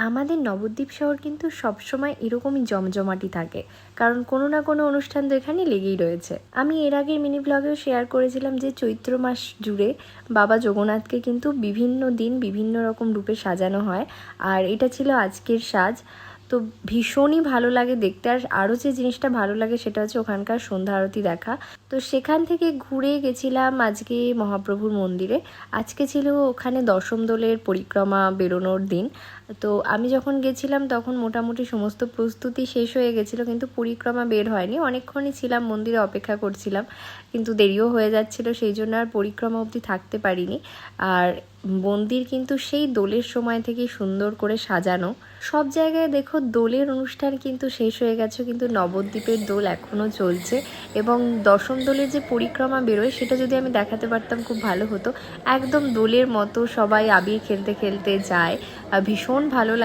আমাদের নবদ্বীপ শহর কিন্তু সবসময় এরকমই জমজমাটি থাকে, কারণ কোনো না কোনো অনুষ্ঠান তো এখানে লেগেই রয়েছে। আমি এর আগের মিনি ব্লগেও শেয়ার করেছিলাম যে চৈত্র মাস জুড়ে বাবা জগন্নাথকে কিন্তু বিভিন্ন দিন বিভিন্ন রকম রূপে সাজানো হয়, আর এটা ছিল আজকের সাজ। তো ভীষণই ভালো লাগে দেখতে। আর আরও যে জিনিসটা ভালো লাগে সেটা হচ্ছে ওখানকার সন্ধ্যা আরতি দেখা। তো সেখান থেকে ঘুরে গেছিলাম আজকে মহাপ্রভুর মন্দিরে। আজকে ছিল ওখানে দশম দোলের পরিক্রমা বেরোনোর দিন। তো আমি যখন গেছিলাম তখন মোটামুটি সমস্ত প্রস্তুতি শেষ হয়ে গেছিলো, কিন্তু পরিক্রমা বের হয়নি। অনেকক্ষণই ছিলাম মন্দিরে, অপেক্ষা করছিলাম, কিন্তু দেরিও হয়ে যাচ্ছিলো, সেই জন্য আর পরিক্রমা অবধি থাকতে পারিনি। আর মন্দির কিন্তু সেই দোলের সময় থেকেই সুন্দর করে সাজানো। সব জায়গায় দেখো দোলের অনুষ্ঠান কিন্তু শেষ হয়ে গেছে, কিন্তু নবদ্বীপের দোল এখনও চলছে। এবং দশম দোলের যে পরিক্রমা বেরোয় সেটা যদি আমি দেখাতে পারতাম খুব ভালো হতো। একদম দোলের মতো সবাই আবির খেলতে খেলতে যায়, ভীষণ ভালো লাগে।